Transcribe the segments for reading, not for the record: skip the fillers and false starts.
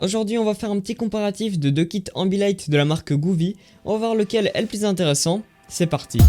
Aujourd'hui on va faire un petit comparatif de deux kits Ambilight de la marque Govee. On va voir lequel est le plus intéressant. C'est parti.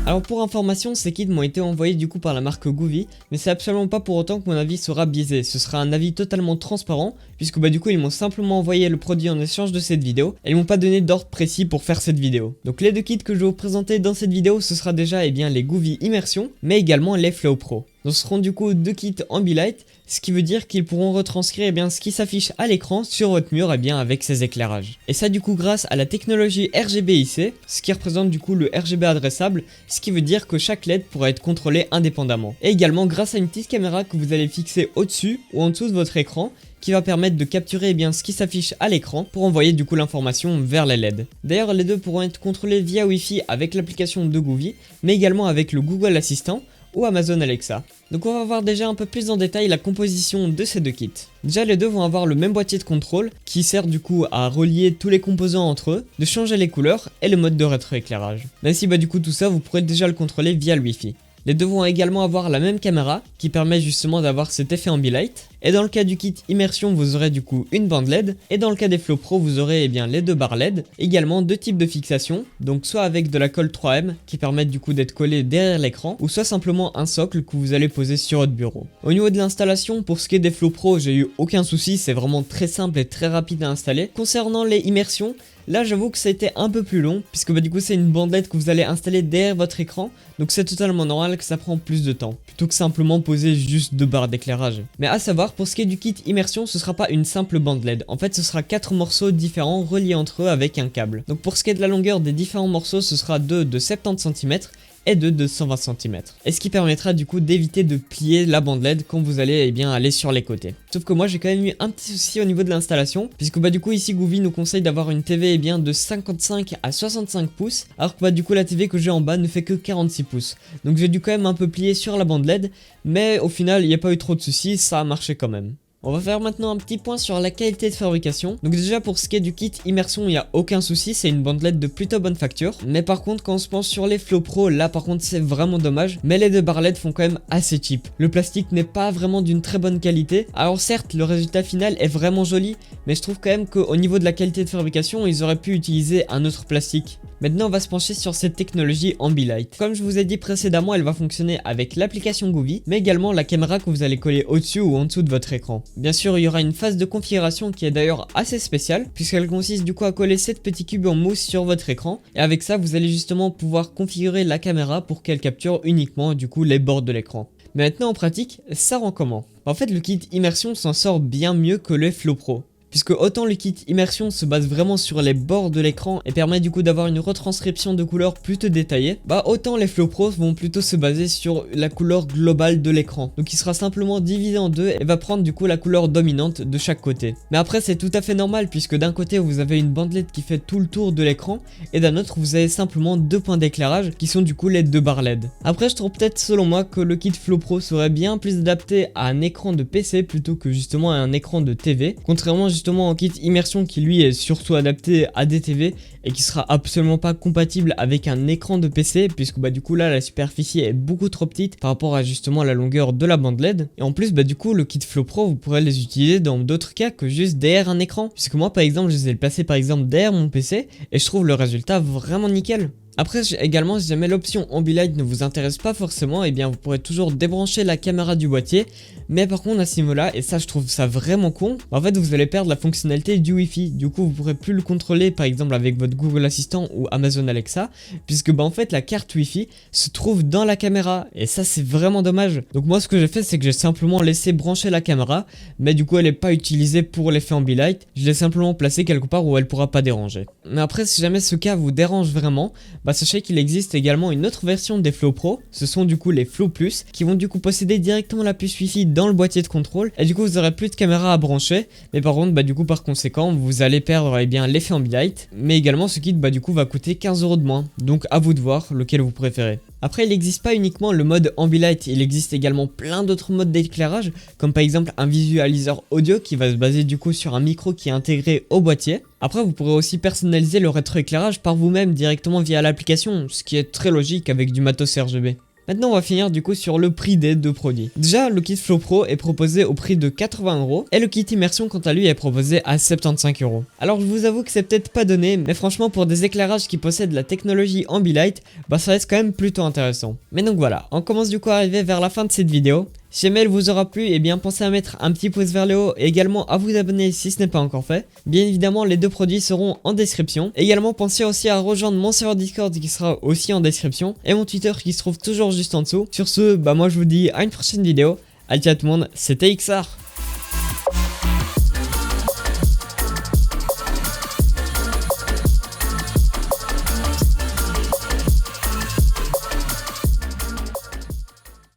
Alors pour information, ces kits m'ont été envoyés du coup par la marque Govee, mais c'est absolument pas pour autant que mon avis sera biaisé. Ce sera un avis totalement transparent, puisque du coup ils m'ont simplement envoyé le produit en échange de cette vidéo, et ils m'ont pas donné d'ordre précis pour faire cette vidéo. Donc les deux kits que je vais vous présenter dans cette vidéo, ce sera déjà les Govee Immersion, mais également les Flow Pro. Donc ce seront du coup deux kits Ambilight, ce qui veut dire qu'ils pourront retranscrire ce qui s'affiche à l'écran sur votre mur avec ces éclairages. Et ça du coup grâce à la technologie RGBIC, ce qui représente du coup le RGB adressable, ce qui veut dire que chaque LED pourra être contrôlé indépendamment. Et également grâce à une petite caméra que vous allez fixer au-dessus ou en dessous de votre écran, qui va permettre de capturer ce qui s'affiche à l'écran pour envoyer du coup l'information vers les LED. D'ailleurs les deux pourront être contrôlés via Wi-Fi avec l'application de Govee, mais également avec le Google Assistant ou Amazon Alexa. Donc on va voir déjà un peu plus en détail la composition de ces deux kits. Déjà les deux vont avoir le même boîtier de contrôle qui sert du coup à relier tous les composants entre eux, de changer les couleurs et le mode de rétroéclairage. Même si du coup tout ça vous pourrez déjà le contrôler via le Wi-Fi. Les deux vont également avoir la même caméra qui permet justement d'avoir cet effet Ambilight. Et dans le cas du kit Immersion, vous aurez du coup une bande LED. Et dans le cas des Flow Pro, vous aurez les deux barres LED. Également deux types de fixation. Donc soit avec de la colle 3M qui permettent du coup d'être collé derrière l'écran. Ou soit simplement un socle que vous allez poser sur votre bureau. Au niveau de l'installation, pour ce qui est des Flow Pro, j'ai eu aucun souci. C'est vraiment très simple et très rapide à installer. Concernant les Immersions, là j'avoue que ça a été un peu plus long, puisque du coup c'est une bande LED que vous allez installer derrière votre écran, donc c'est totalement normal que ça prend plus de temps, plutôt que simplement poser juste deux barres d'éclairage. Mais à savoir, pour ce qui est du kit Immersion, ce sera pas une simple bande LED, en fait ce sera 4 morceaux différents reliés entre eux avec un câble. Donc pour ce qui est de la longueur des différents morceaux, ce sera deux de 70 cm et deux de 120 cm. Et ce qui permettra du coup d'éviter de plier la bande LED quand vous allez aller sur les côtés. Sauf que moi j'ai quand même eu un petit souci au niveau de l'installation, puisque du coup ici Govee nous conseille d'avoir une TV de 55 à 65 pouces, alors que du coup la TV que j'ai en bas ne fait que 46 pouces. Donc j'ai dû quand même un peu plier sur la bande LED, mais au final il n'y a pas eu trop de soucis, ça a marché quand même. On va faire maintenant un petit point sur la qualité de fabrication. Donc déjà pour ce qui est du kit Immersion, il n'y a aucun souci, c'est une bande LED de plutôt bonne facture. Mais par contre quand on se penche sur les Flow Pro, là par contre c'est vraiment dommage. Mais les deux barres LED font quand même assez cheap. Le plastique n'est pas vraiment d'une très bonne qualité. Alors certes le résultat final est vraiment joli, mais je trouve quand même qu'au niveau de la qualité de fabrication, ils auraient pu utiliser un autre plastique. Maintenant on va se pencher sur cette technologie Ambilight. Comme je vous ai dit précédemment, elle va fonctionner avec l'application Govee, mais également la caméra que vous allez coller au-dessus ou en dessous de votre écran. Bien sûr il y aura une phase de configuration qui est d'ailleurs assez spéciale, puisqu'elle consiste du coup à coller 7 petits cubes en mousse sur votre écran, et avec ça vous allez justement pouvoir configurer la caméra pour qu'elle capture uniquement du coup les bords de l'écran. Mais maintenant en pratique, ça rend comment? En fait le kit Immersion s'en sort bien mieux que les Flow Pro. Puisque autant le kit Immersion se base vraiment sur les bords de l'écran et permet du coup d'avoir une retranscription de couleurs plutôt détaillée, autant les Flow Pro vont plutôt se baser sur la couleur globale de l'écran. Donc il sera simplement divisé en deux et va prendre du coup la couleur dominante de chaque côté. Mais après c'est tout à fait normal, puisque d'un côté vous avez une bande LED qui fait tout le tour de l'écran et d'un autre vous avez simplement deux points d'éclairage qui sont du coup les deux barres LED. Après je trouve peut-être selon moi que le kit Flow Pro serait bien plus adapté à un écran de PC plutôt que justement à un écran de TV, contrairement justement au kit Immersion qui lui est surtout adapté à des TV et qui sera absolument pas compatible avec un écran de PC, puisque du coup là la superficie est beaucoup trop petite par rapport à justement la longueur de la bande LED. Et en plus du coup le kit Flow Pro vous pourrez les utiliser dans d'autres cas que juste derrière un écran, puisque moi par exemple je les ai placés par exemple derrière mon PC et je trouve le résultat vraiment nickel. Après également, si jamais l'option Ambilight ne vous intéresse pas forcément, vous pourrez toujours débrancher la caméra du boîtier. Mais par contre à ce niveau là, et ça je trouve ça vraiment con, en fait vous allez perdre la fonctionnalité du Wi-Fi. Du coup vous pourrez plus le contrôler par exemple avec votre Google Assistant ou Amazon Alexa, puisque en fait la carte Wi-Fi se trouve dans la caméra, et ça c'est vraiment dommage. Donc moi ce que j'ai fait, c'est que j'ai simplement laissé brancher la caméra, mais du coup elle n'est pas utilisée pour l'effet Ambilight, je l'ai simplement placée quelque part où elle pourra pas déranger. Mais après si jamais ce cas vous dérange vraiment, sachez qu'il existe également une autre version des Flow Pro, ce sont du coup les Flow Plus, qui vont du coup posséder directement la puce Wi-Fi dans le boîtier de contrôle, et du coup vous aurez plus de caméra à brancher, mais par contre du coup par conséquent vous allez perdre l'effet Ambilight, mais également ce kit du coup va coûter 15 € de moins, donc à vous de voir lequel vous préférez. Après il n'existe pas uniquement le mode Ambilight, il existe également plein d'autres modes d'éclairage, comme par exemple un visualiseur audio qui va se baser du coup sur un micro qui est intégré au boîtier. Après vous pourrez aussi personnaliser le rétroéclairage par vous-même directement via l'application, ce qui est très logique avec du matos RGB. Maintenant on va finir du coup sur le prix des deux produits. Déjà le kit Flow Pro est proposé au prix de 80€ et le kit immersion quant à lui est proposé à 75€. Alors je vous avoue que c'est peut-être pas donné, mais franchement pour des éclairages qui possèdent la technologie Ambilight, bah ça reste quand même plutôt intéressant. Mais donc voilà, on commence du coup à arriver vers la fin de cette vidéo. Si jamais elle vous aura plu, et bien pensez à mettre un petit pouce vers le haut et également à vous abonner si ce n'est pas encore fait. Bien évidemment les deux produits seront en description. Également pensez aussi à rejoindre mon serveur Discord qui sera aussi en description et mon Twitter qui se trouve toujours juste en dessous. Sur ce, bah moi je vous dis à une prochaine vidéo. Allez ciao tout le monde, c'était XR.